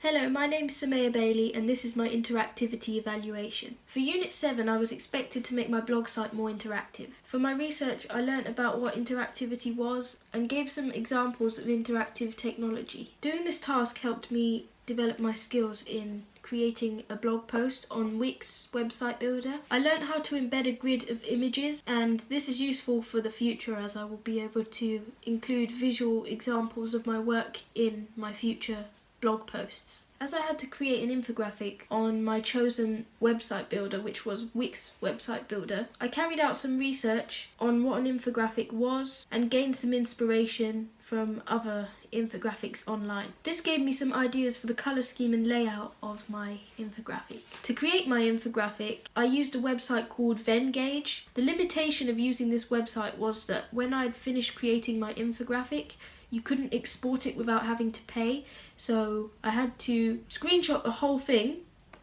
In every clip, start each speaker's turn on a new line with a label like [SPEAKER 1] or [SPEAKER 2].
[SPEAKER 1] Hello, my name's Samaya Bailey and this is my Interactivity Evaluation. For Unit 7 I was expected to make my blog site more interactive. For my research I learnt about what interactivity was and gave some examples of interactive technology. Doing this task helped me develop my skills in creating a blog post on Wix website builder. I learnt how to embed a grid of images, and this is useful for the future as I will be able to include visual examples of my work in my future blog posts. As I had to create an infographic on my chosen website builder, which was Wix website builder, I carried out some research on what an infographic was and gained some inspiration from other infographics online. This gave me some ideas for the colour scheme and layout of my infographic. To create my infographic, I used a website called Venngage. The limitation of using this website was that when I'd finished creating my infographic, you couldn't export it without having to pay, so I had to screenshot the whole thing,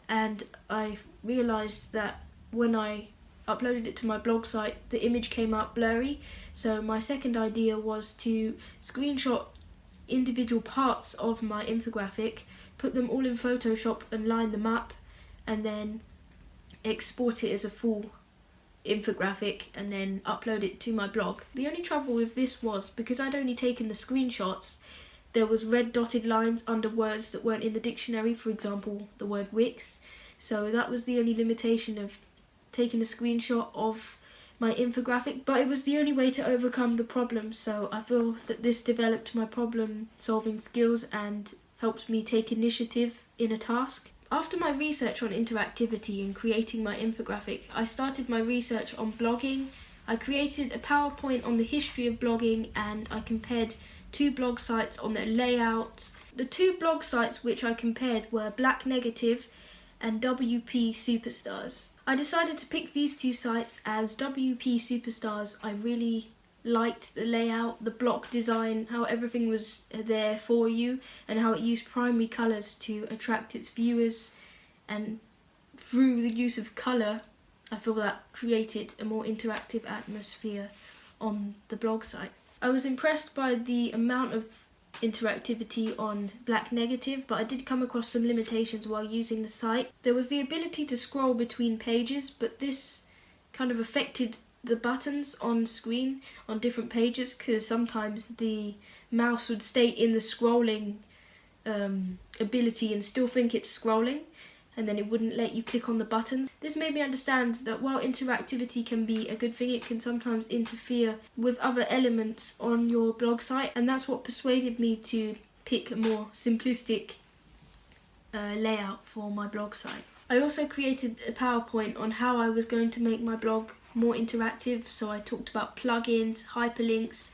[SPEAKER 1] and I realised that when I uploaded it to my blog site the image came out blurry, so my second idea was to screenshot individual parts of my infographic, put them all in Photoshop and line them up, and then export it as a full infographic and then upload it to my blog. The only trouble with this was because I'd only taken the screenshots, there was red dotted lines under words that weren't in the dictionary, for example the word Wix, so that was the only limitation of taking a screenshot of my infographic, but it was the only way to overcome the problem, so I feel that this developed my problem solving skills and helped me take initiative in a task. After my research on interactivity and creating my infographic, I started my research on blogging. I created a PowerPoint on the history of blogging and I compared two blog sites on their layout. The two blog sites which I compared were Black Negative and WP Superstars. I decided to pick these two sites as WP Superstars I really liked the layout, the block design, how everything was there for you and how it used primary colours to attract its viewers, and through the use of colour I feel that created a more interactive atmosphere on the blog site. I was impressed by the amount of interactivity on Black Negative, but I did come across some limitations while using the site. There was the ability to scroll between pages, but this kind of affected the buttons on screen on different pages because sometimes the mouse would stay in the scrolling ability and still think it's scrolling, and then it wouldn't let you click on the buttons. This made me understand that while interactivity can be a good thing, it can sometimes interfere with other elements on your blog site, and that's what persuaded me to pick a more simplistic layout for my blog site. I also created a PowerPoint on how I was going to make my blog more interactive, so I talked about plugins, hyperlinks,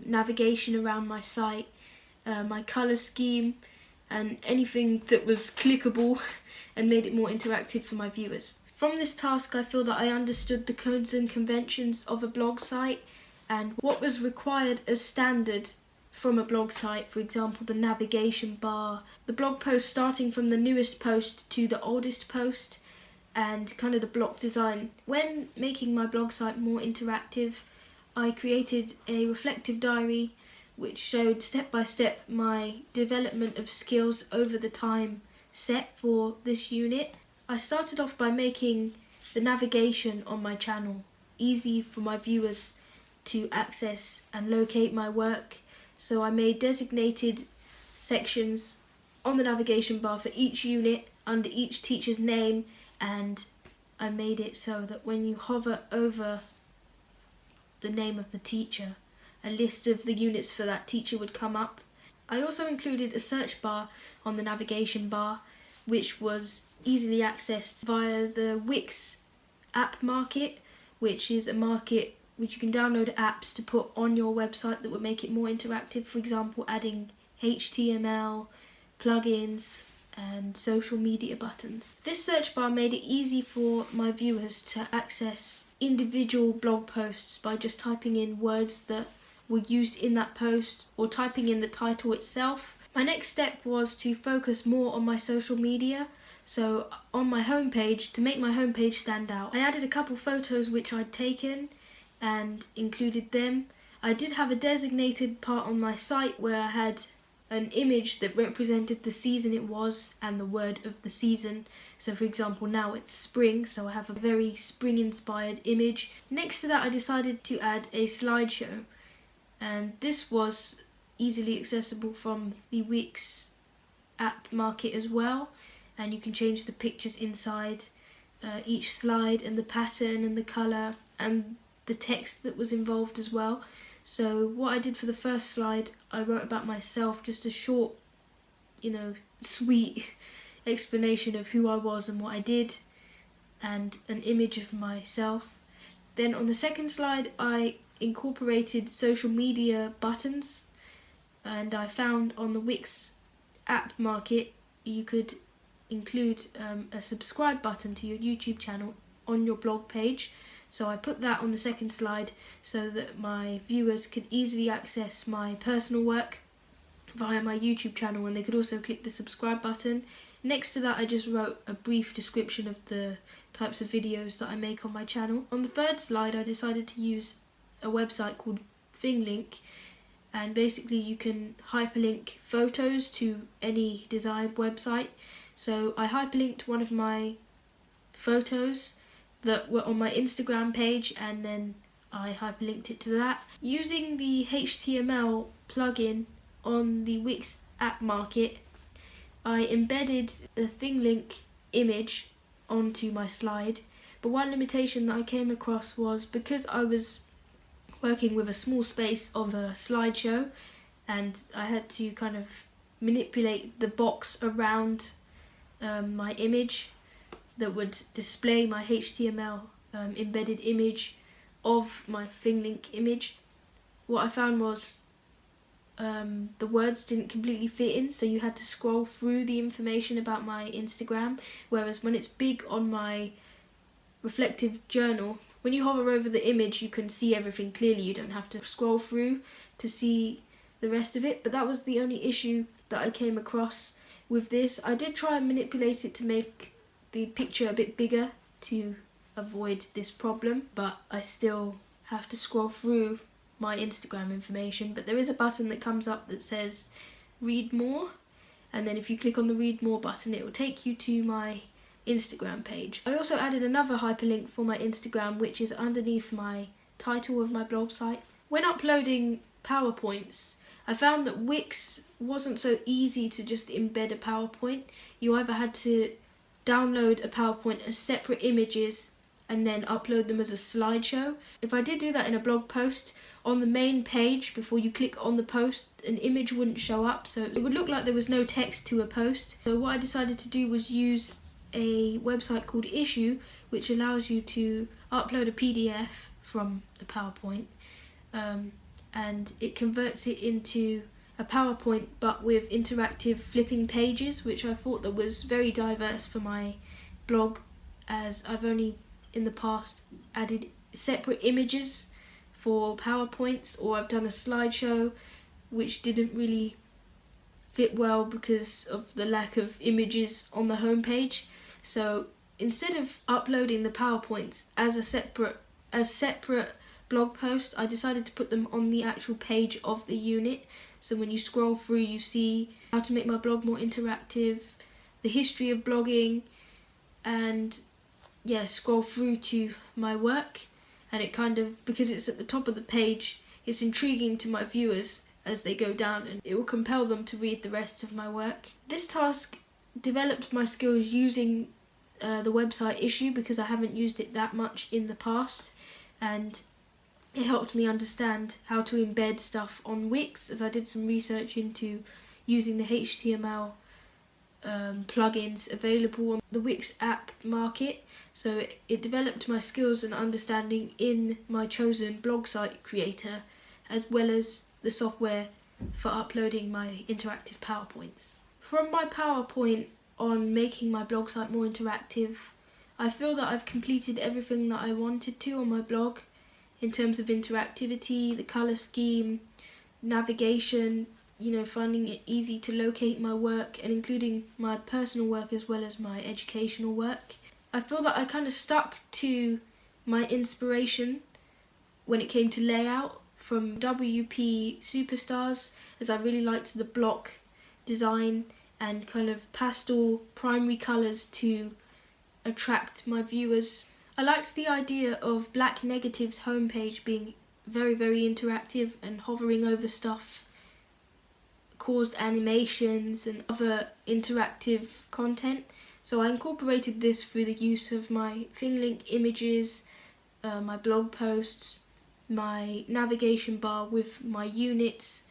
[SPEAKER 1] navigation around my site, my colour scheme, and anything that was clickable and made it more interactive for my viewers. From this task I feel that I understood the codes and conventions of a blog site and what was required as standard from a blog site, for example the navigation bar, the blog post starting from the newest post to the oldest post, and kind of the block design. When making my blog site more interactive, I created a reflective diary which showed step by step my development of skills over the time set for this unit. I started off by making the navigation on my channel easy for my viewers to access and locate my work, so I made designated sections on the navigation bar for each unit under each teacher's name, and I made it so that when you hover over the name of the teacher, a list of the units for that teacher would come up. I also included a search bar on the navigation bar which was easily accessed via the Wix app market, which is a market which you can download apps to put on your website that would make it more interactive, for example adding HTML, plugins and social media buttons. This search bar made it easy for my viewers to access individual blog posts by just typing in words that were used in that post or typing in the title itself. My next step was to focus more on my social media, so on my homepage, to make my homepage stand out, I added a couple photos which I'd taken and included them. I did have a designated part on my site where I had an image that represented the season it was and the word of the season. So for example, now it's spring, so I have a very spring inspired image. Next to that, I decided to add a slideshow, and this was easily accessible from the Wix app market as well, and you can change the pictures inside each slide and the pattern and the colour and the text that was involved as well. So what I did for the first slide, I wrote about myself, just a short, sweet explanation of who I was and what I did, and an image of myself. Then on the second slide, I incorporated social media buttons, and I found on the Wix app market you could include a subscribe button to your YouTube channel on your blog page. So I put that on the second slide so that my viewers could easily access my personal work via my YouTube channel, and they could also click the subscribe button. Next to that, I just wrote a brief description of the types of videos that I make on my channel. On the third slide, I decided to use a website called ThingLink, and basically you can hyperlink photos to any desired website. So I hyperlinked one of my photos that were on my Instagram page, and then I hyperlinked it to that. Using the HTML plugin on the Wix app market, I embedded the ThingLink image onto my slide, but one limitation that I came across was because I was working with a small space of a slideshow, and I had to kind of manipulate the box around my image that would display my HTML embedded image of my ThingLink image. What I found was the words didn't completely fit in, so you had to scroll through the information about my Instagram, whereas when it's big on my reflective journal, when you hover over the image you can see everything clearly, you don't have to scroll through to see the rest of it. But that was the only issue that I came across with this. I did try and manipulate it to make the picture a bit bigger to avoid this problem, but I still have to scroll through my Instagram information. But there is a button that comes up that says read more, and then if you click on the read more button, it will take you to my Instagram page. I also added another hyperlink for my Instagram, which is underneath my title of my blog site. When uploading PowerPoints, I found that Wix wasn't so easy to just embed a PowerPoint. You either had to download a PowerPoint as separate images and then upload them as a slideshow. If I did do that in a blog post, on the main page, before you click on the post, an image wouldn't show up, so it would look like there was no text to a post. So what I decided to do was use a website called Issue, which allows you to upload a PDF from a PowerPoint, and it converts it into a PowerPoint but with interactive flipping pages, which I thought that was very diverse for my blog, as I've only in the past added separate images for PowerPoints, or I've done a slideshow which didn't really fit well because of the lack of images on the homepage. So instead of uploading the PowerPoints as separate blog posts, I decided to put them on the actual page of the unit. So when you scroll through, you see how to make my blog more interactive, the history of blogging, and scroll through to my work. And it kind of, because it's at the top of the page, it's intriguing to my viewers as they go down, and it will compel them to read the rest of my work. This task developed my skills using the website Issue, because I haven't used it that much in the past, and it helped me understand how to embed stuff on Wix, as I did some research into using the HTML plugins available on the Wix app market. So it developed my skills and understanding in my chosen blog site creator, as well as the software for uploading my interactive PowerPoints. From my PowerPoint on making my blog site more interactive, I feel that I've completed everything that I wanted to on my blog in terms of interactivity, the colour scheme, navigation, finding it easy to locate my work, and including my personal work as well as my educational work. I feel that I kind of stuck to my inspiration when it came to layout from WP Superstars, as I really liked the block design and kind of pastel primary colours to attract my viewers. I liked the idea of Black Negative's homepage being very, very interactive, and hovering over stuff caused animations and other interactive content. So I incorporated this through the use of my ThingLink images, my blog posts, my navigation bar with my units,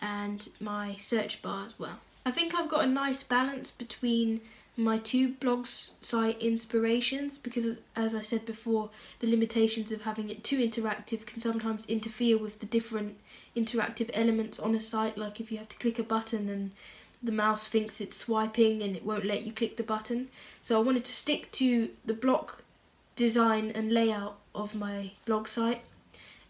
[SPEAKER 1] and my search bar as well. I think I've got a nice balance between my two blog site inspirations, because as I said before, the limitations of having it too interactive can sometimes interfere with the different interactive elements on a site, like if you have to click a button and the mouse thinks it's swiping and it won't let you click the button. So I wanted to stick to the block design and layout of my blog site,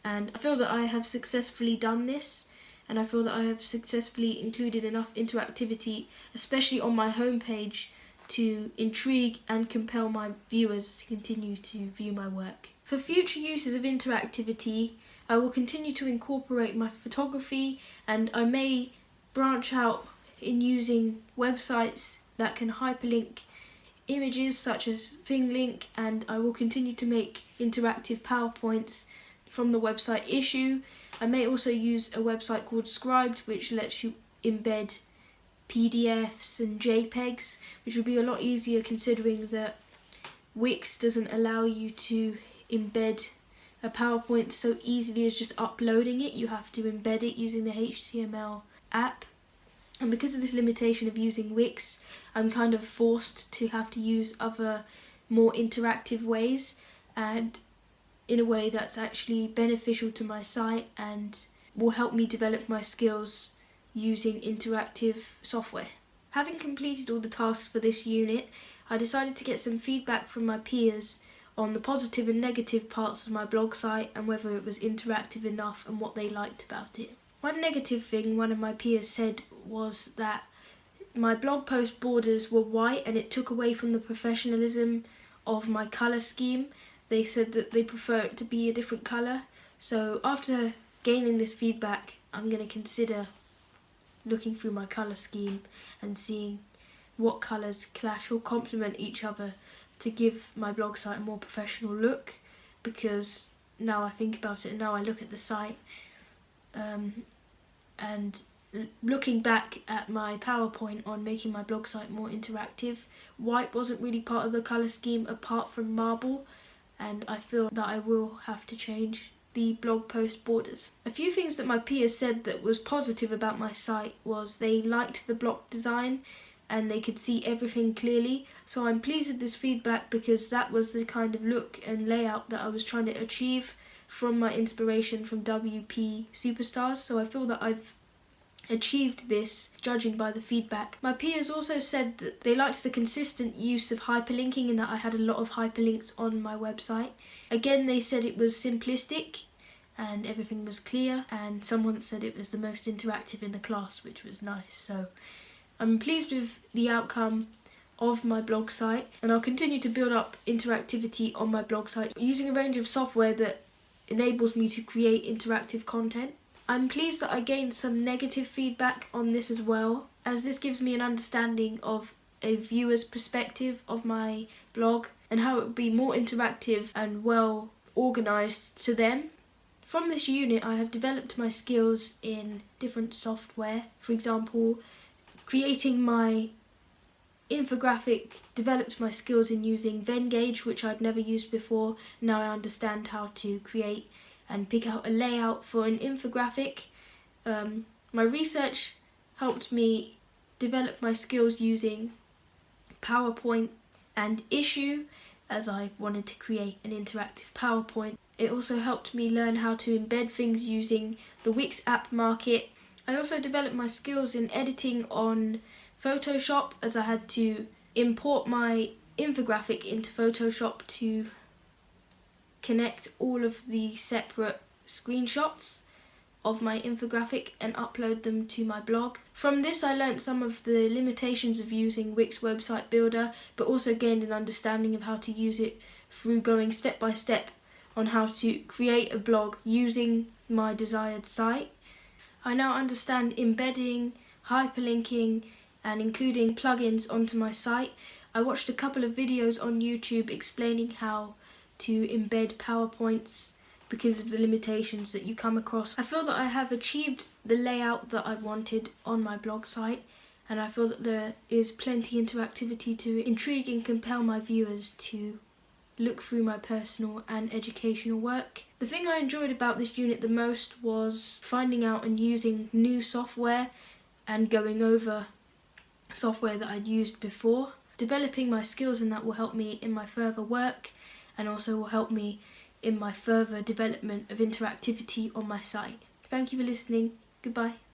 [SPEAKER 1] and I feel that I have successfully done this, and I feel that I have successfully included enough interactivity, especially on my homepage, to intrigue and compel my viewers to continue to view my work. For future uses of interactivity, I will continue to incorporate my photography, and I may branch out in using websites that can hyperlink images such as ThingLink, and I will continue to make interactive PowerPoints from the website Issue. I may also use a website called Scribed, which lets you embed PDFs and JPEGs, which will be a lot easier considering that Wix doesn't allow you to embed a PowerPoint so easily as just uploading it. You have to embed it using the HTML app. And because of this limitation of using Wix, I'm kind of forced to have to use other more interactive ways, and in a way that's actually beneficial to my site and will help me develop my skills using interactive software. Having completed all the tasks for this unit, I decided to get some feedback from my peers on the positive and negative parts of my blog site and whether it was interactive enough and what they liked about it. One negative thing one of my peers said was that my blog post borders were white and it took away from the professionalism of my colour scheme. They said that they prefer it to be a different colour. So after gaining this feedback, I'm going to consider looking through my colour scheme and seeing what colours clash or complement each other to give my blog site a more professional look, because now I think about it and now I look at the site, and looking back at my PowerPoint on making my blog site more interactive, white wasn't really part of the colour scheme apart from marble, and I feel that I will have to change the blog post borders. A few things that my peers said that was positive about my site was they liked the block design and they could see everything clearly. So I'm pleased with this feedback because that was the kind of look and layout that I was trying to achieve from my inspiration from WP Superstars. So I feel that I've achieved this judging by the feedback. My peers also said that they liked the consistent use of hyperlinking and that I had a lot of hyperlinks on my website. Again, they said it was simplistic and everything was clear, and someone said it was the most interactive in the class, which was nice. So I'm pleased with the outcome of my blog site, and I'll continue to build up interactivity on my blog site using a range of software that enables me to create interactive content. I'm pleased that I gained some negative feedback on this as well, as this gives me an understanding of a viewer's perspective of my blog and how it would be more interactive and well organised to them. From this unit, I have developed my skills in different software. For example, creating my infographic developed my skills in using Venngage, which I'd never used before. Now I understand how to create and pick out a layout for an infographic. My research helped me develop my skills using PowerPoint and Issue, as I wanted to create an interactive PowerPoint. It also helped me learn how to embed things using the Wix app market. I also developed my skills in editing on Photoshop, as I had to import my infographic into Photoshop to connect all of the separate screenshots of my infographic and upload them to my blog. From this I learnt some of the limitations of using Wix Website Builder, but also gained an understanding of how to use it through going step by step on how to create a blog using my desired site. I now understand embedding hyperlinking and including plugins onto my site. I watched a couple of videos on YouTube explaining how to embed PowerPoints because of the limitations that you come across. I feel that I have achieved the layout that I wanted on my blog site, and I feel that there is plenty interactivity to intrigue and compel my viewers to look through my personal and educational work. The thing I enjoyed about this unit the most was finding out and using new software and going over software that I'd used before. Developing my skills in that will help me in my further work and also will help me in my further development of interactivity on my site. Thank you for listening. Goodbye.